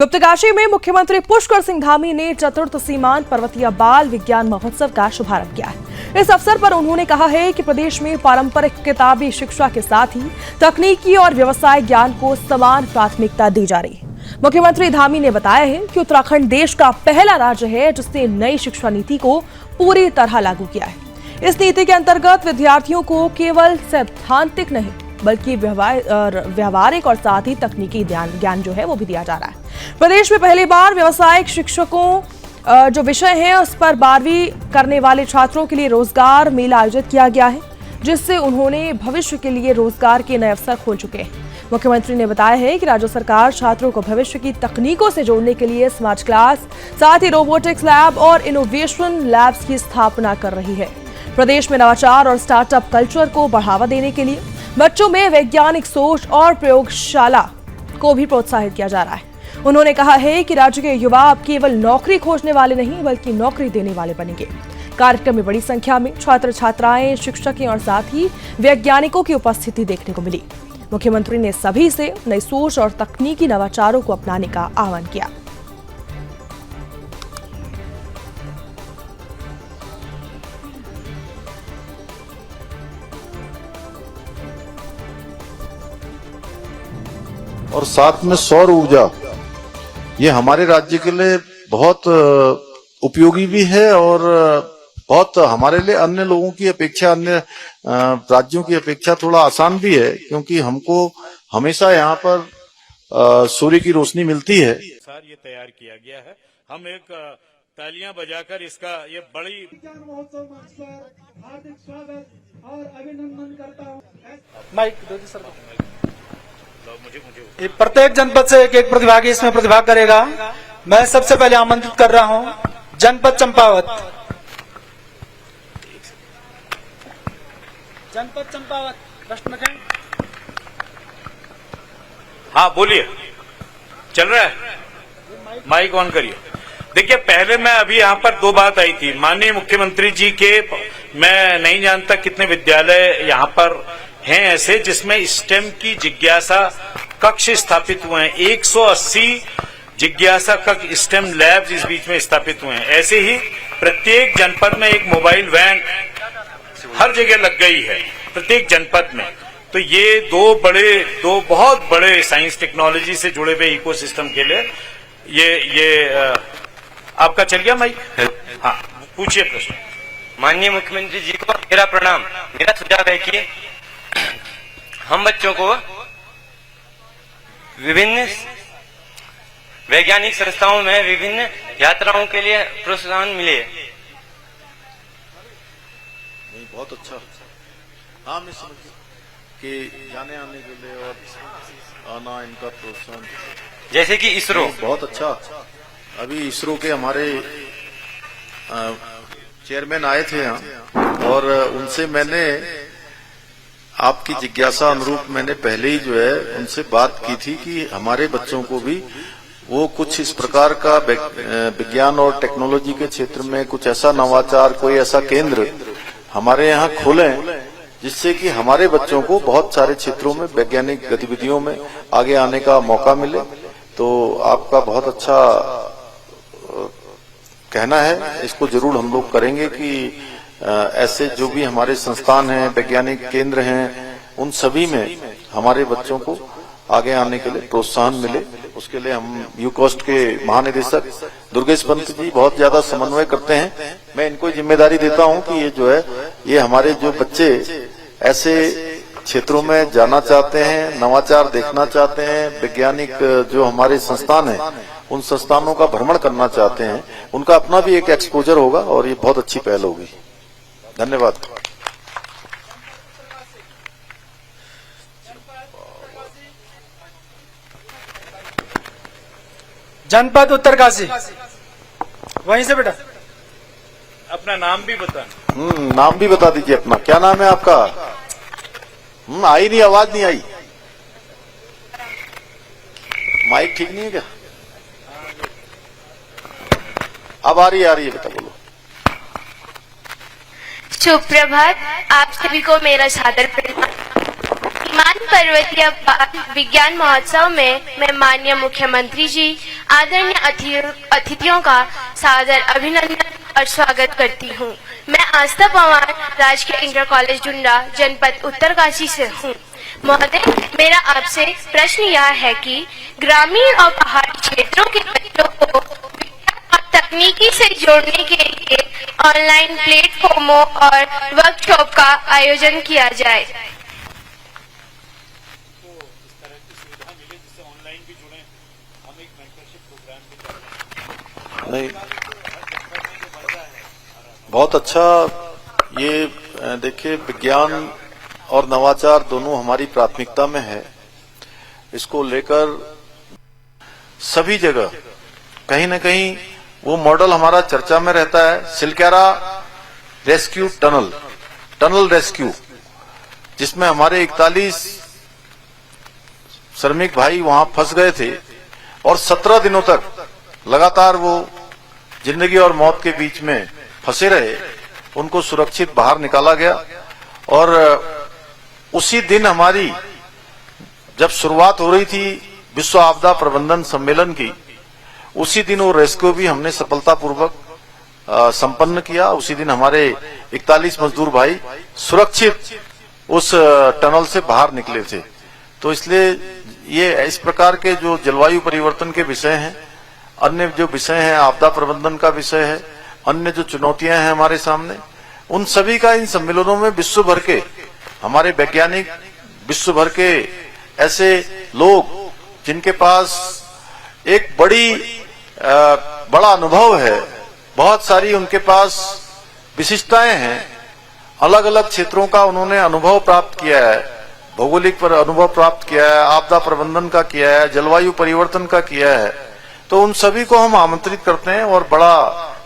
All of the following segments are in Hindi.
गुप्तकाशी में मुख्यमंत्री पुष्कर सिंह धामी ने चतुर्थ सीमांत पर्वतीय बाल विज्ञान महोत्सव का शुभारंभ किया है। इस अवसर पर उन्होंने कहा है कि प्रदेश में पारंपरिक किताबी शिक्षा के साथ ही तकनीकी और व्यवसाय ज्ञान को समान प्राथमिकता दी जा रही है। मुख्यमंत्री धामी ने बताया है कि उत्तराखंड देश का पहला राज्य है जिसने नई शिक्षा नीति को पूरी तरह लागू किया है। इस नीति के अंतर्गत विद्यार्थियों को केवल सैद्धांतिक नहीं बल्कि व्यवहारिक और साथ ही तकनीकी ज्ञान जो है वो भी दिया जा रहा है। प्रदेश में पहली बार व्यावसायिक शिक्षकों जो विषय है उस पर 12वीं करने वाले छात्रों के लिए रोजगार मेला आयोजित किया गया है, जिससे उन्होंने भविष्य के लिए रोजगार के नए अवसर खोल चुके हैं। मुख्यमंत्री ने बताया है कि राज्य सरकार छात्रों को भविष्य की तकनीकों से जोड़ने के लिए स्मार्ट क्लास, साथ ही रोबोटिक्स लैब और इनोवेशन लैब्स की स्थापना कर रही है। प्रदेश में नवाचार और स्टार्टअप कल्चर को बढ़ावा देने के लिए बच्चों में वैज्ञानिक सोच और प्रयोगशाला को भी प्रोत्साहित किया जा रहा है। उन्होंने कहा है कि राज्य के युवा अब केवल नौकरी खोजने वाले नहीं बल्कि नौकरी देने वाले बनेंगे। कार्यक्रम में बड़ी संख्या में छात्र छात्राएं, शिक्षक और साथ ही वैज्ञानिकों की उपस्थिति देखने को मिली। मुख्यमंत्री ने सभी से नई सोच और तकनीकी नवाचारों को अपनाने का आह्वान किया। और साथ में सौर ऊर्जा, ये हमारे राज्य के लिए बहुत उपयोगी भी है और बहुत हमारे लिए अन्य लोगों की अपेक्षा, अन्य राज्यों की अपेक्षा थोड़ा आसान भी है, क्योंकि हमको हमेशा यहाँ पर सूर्य की रोशनी मिलती है। सर, ये तैयार किया गया है। हम एक तालियां बजाकर इसका ये बड़ी विज्ञान महोत्सव मंच पर हार्दिक स्वागत और अभिनंदन करता हूँ। माइक दो जी सर। मुझे प्रत्येक जनपद से एक प्रतिभागी इसमें प्रतिभाग करेगा। मैं सबसे पहले आमंत्रित कर रहा हूं जनपद चंपावत। जनपद चंपावत प्रश्न रखें। हाँ बोलिए, चल रहा है, माइक ऑन करिए। देखिए, पहले मैं अभी यहाँ पर दो बात आई थी माननीय मुख्यमंत्री जी के। मैं नहीं जानता कितने विद्यालय यहाँ पर हैं ऐसे जिसमें स्टेम की जिज्ञासा कक्ष स्थापित हुए हैं। 180 जिज्ञासा कक्ष स्टेम लैब्स इस बीच में स्थापित हुए हैं। ऐसे ही प्रत्येक जनपद में एक मोबाइल वैन हर जगह लग गई है, प्रत्येक जनपद में। तो ये दो बहुत बड़े साइंस टेक्नोलॉजी से जुड़े हुए इकोसिस्टम के लिए ये आपका चल गया माइक? हाँ, पूछिए प्रश्न। माननीय मुख्यमंत्री जी को मेरा प्रणाम। मेरा सुझाव है कि हम बच्चों को विभिन्न वैज्ञानिक संस्थाओं में विभिन्न यात्राओं के लिए प्रोत्साहन मिले। नहीं, बहुत अच्छा। हाँ, मैं समझ कि जाने आने के लिए और आना, इनका प्रोत्साहन, जैसे कि इसरो। बहुत अच्छा। अभी इसरो के हमारे चेयरमैन आए थे यहाँ और उनसे मैंने आपकी जिज्ञासा अनुरूप मैंने पहले ही जो है उनसे बात की थी कि हमारे बच्चों को भी वो कुछ इस प्रकार का विज्ञान और टेक्नोलॉजी के क्षेत्र में कुछ ऐसा नवाचार, कोई ऐसा केंद्र हमारे यहाँ खोलें जिससे कि हमारे बच्चों को बहुत सारे क्षेत्रों में वैज्ञानिक गतिविधियों में आगे आने का मौका मिले। तो आपका बहुत अच्छा कहना है, इसको जरूर हम लोग करेंगे कि ऐसे जो भी हमारे संस्थान हैं, वैज्ञानिक केंद्र हैं, उन सभी में हमारे बच्चों को आगे आने के लिए प्रोत्साहन मिले। उसके लिए हम यूकोस्ट के महानिदेशक दुर्गेश पंत जी बहुत ज्यादा समन्वय करते हैं। मैं इनको जिम्मेदारी देता हूं कि ये जो है, ये हमारे जो बच्चे ऐसे क्षेत्रों में जाना चाहते हैं, नवाचार देखना चाहते हैं, वैज्ञानिक जो हमारे संस्थान हैं उन संस्थानों का भ्रमण करना चाहते हैं, उनका अपना भी एक एक्सपोजर होगा और ये बहुत अच्छी पहल होगी। धन्यवाद। जनपद उत्तरकाशी, वहीं से बेटा। अपना नाम भी बताना। नाम भी बता दीजिए अपना। क्या नाम है आपका? आई नहीं, आवाज नहीं आई। माइक ठीक नहीं है क्या? अब आ रही है बेटा, बोलो। शुभ प्रभात। आप सभी को मेरा सादर प्रणाम। सीमांत पर्वतीय विज्ञान महोत्सव में मैं माननीय मुख्यमंत्री जी, आदरणीय अतिथियों का सादर अभिनंदन और स्वागत करती हूँ। मैं आस्था पवार, राजकीय इंटर कॉलेज डुंडा, जनपद उत्तरकाशी से हूँ। महोदय, मेरा आपसे प्रश्न यह है कि ग्रामीण और पहाड़ी क्षेत्रों के बच्चों को तकनीकी से जोड़ने के लिए ऑनलाइन प्लेटफॉर्मों और वर्कशॉप का आयोजन किया जाए। नहीं, बहुत अच्छा। ये देखिए, विज्ञान और नवाचार दोनों हमारी प्राथमिकता में है। इसको लेकर सभी जगह कहीं न कहीं वो मॉडल हमारा चर्चा में रहता है। सिलक्यारा रेस्क्यू टनल रेस्क्यू, जिसमें हमारे 41 श्रमिक भाई वहां फंस गए थे और 17 दिनों तक लगातार वो जिंदगी और मौत के बीच में फंसे रहे। उनको सुरक्षित बाहर निकाला गया और उसी दिन हमारी जब शुरुआत हो रही थी विश्व आपदा प्रबंधन सम्मेलन की, उसी दिन वो रेस्क्यू भी हमने सफलतापूर्वक संपन्न किया। उसी दिन हमारे 41 मजदूर भाई सुरक्षित उस टनल से बाहर निकले थे। तो इसलिए ये इस प्रकार के जो जलवायु परिवर्तन के विषय हैं, अन्य जो विषय हैं, आपदा प्रबंधन का विषय है, अन्य जो चुनौतियां हैं हमारे सामने, उन सभी का इन सम्मेलनों में विश्व भर के हमारे वैज्ञानिक, विश्व भर के ऐसे लोग जिनके पास एक बड़ा अनुभव है, बहुत सारी उनके पास विशिष्टताएं हैं, अलग अलग क्षेत्रों का उन्होंने अनुभव प्राप्त किया है, भौगोलिक पर अनुभव प्राप्त किया है, आपदा प्रबंधन का किया है, जलवायु परिवर्तन का किया है। तो उन सभी को हम आमंत्रित करते हैं और बड़ा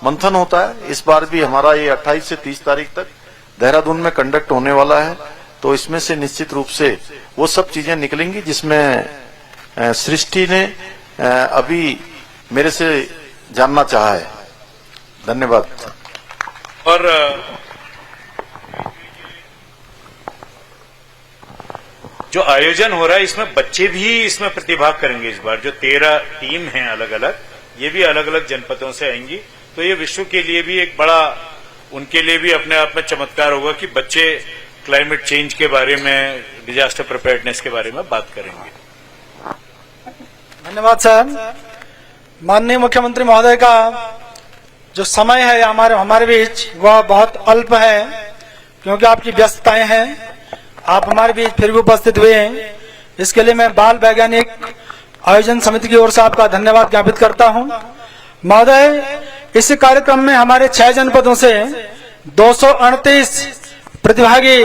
मंथन होता है। इस बार भी हमारा ये 28 से 30 तारीख तक देहरादून में कंडक्ट होने वाला है। तो इसमें से निश्चित रूप से वो सब चीजें निकलेंगी जिसमें सृष्टि ने अभी मेरे से जानना चाहा है। धन्यवाद। और जो आयोजन हो रहा है इसमें बच्चे भी इसमें प्रतिभाग करेंगे। इस बार जो 13 टीम हैं अलग अलग, ये भी अलग अलग जनपदों से आएंगी। तो ये विश्व के लिए भी एक बड़ा, उनके लिए भी अपने आप में चमत्कार होगा कि बच्चे क्लाइमेट चेंज के बारे में, डिजास्टर प्रिपेयर्डनेस के बारे में बात करेंगे। धन्यवाद सर। माननीय मुख्यमंत्री महोदय का जो समय है हमारे बीच वह बहुत अल्प है, क्योंकि आपकी व्यस्तताएं हैं। आप हमारे बीच फिर भी उपस्थित हुए हैं, इसके लिए मैं बाल वैज्ञानिक आयोजन समिति की ओर से आपका धन्यवाद ज्ञापित करता हूं। महोदय, इस कार्यक्रम में हमारे 6 जनपदों से 238 प्रतिभागी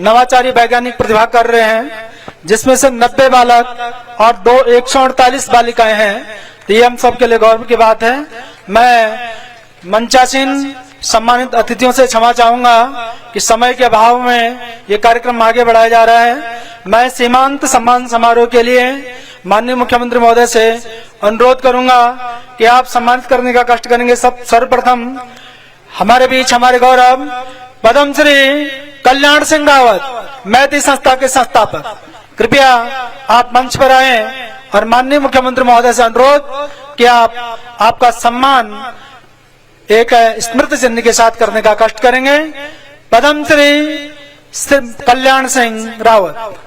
नवाचारी वैज्ञानिक प्रतिभाग कर रहे हैं, जिसमें से 90 बालक और 148 बालिकाएं हैं। तो ये हम सबके लिए गौरव की बात है। मैं मंचासीन सम्मानित अतिथियों से क्षमा चाहूंगा कि समय के अभाव में ये कार्यक्रम आगे बढ़ाया जा रहा है। मैं सीमांत सम्मान समारोह के लिए माननीय मुख्यमंत्री महोदय से अनुरोध करूंगा कि आप सम्मानित करने का कष्ट करेंगे। सर्वप्रथम हमारे बीच हमारे गौरव पद्मश्री कल्याण सिंह रावत, मैती संस्था के संस्थापक, कृपया आप मंच पर आए और माननीय मुख्यमंत्री महोदय से अनुरोध कि आपका सम्मान एक स्मृति चिन्ह के साथ करने का कष्ट करेंगे। पद्मश्री कल्याण सिंह रावत।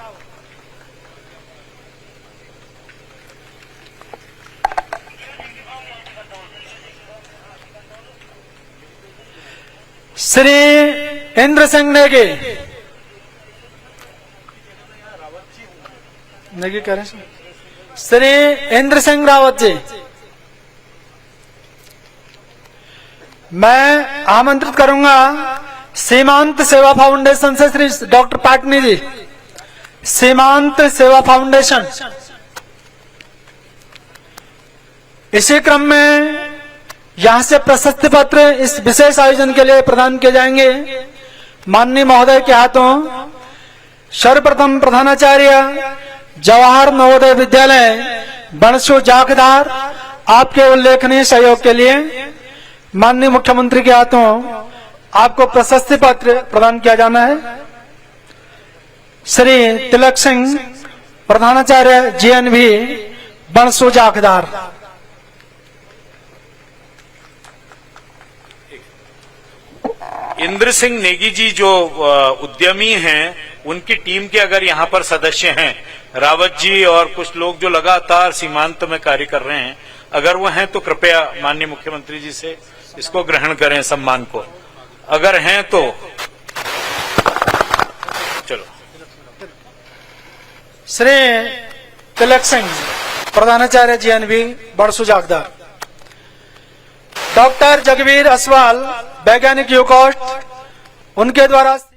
श्री इंद्र सिंह नेगी कह रहे हैं, श्री इंद्र सिंह रावत जी। मैं आमंत्रित करूंगा सीमांत सेवा फाउंडेशन से श्री डॉक्टर पाटनी जी। सीमांत सेवा फाउंडेशन। इसी क्रम में यहां से प्रशस्ति पत्र इस विशेष आयोजन के लिए प्रदान किए जाएंगे। माननीय महोदय के हाथों सर्वप्रथम प्रधानाचार्य जवाहर नवोदय विद्यालय बनसु जाखदार, आपके उल्लेखनीय सहयोग के लिए माननीय मुख्यमंत्री के हाथों आपको प्रशस्ति पत्र प्रदान किया जाना है। श्री तिलक सिंह प्रधानाचार्य JNV बणसू जाखदार। इंद्र सिंह नेगी जी जो उद्यमी हैं, उनकी टीम के अगर यहाँ पर सदस्य हैं, रावत जी और कुछ लोग जो लगातार सीमांत में कार्य कर रहे हैं, अगर वो हैं तो कृपया माननीय मुख्यमंत्री जी से इसको ग्रहण करें सम्मान को, अगर हैं तो चलो। श्री तिलक सिंह प्रधानाचार्य JNV बणसू जाखदार। डॉक्टर जगवीर असवाल वैज्ञानिक युवकोष्ठ, उनके द्वारा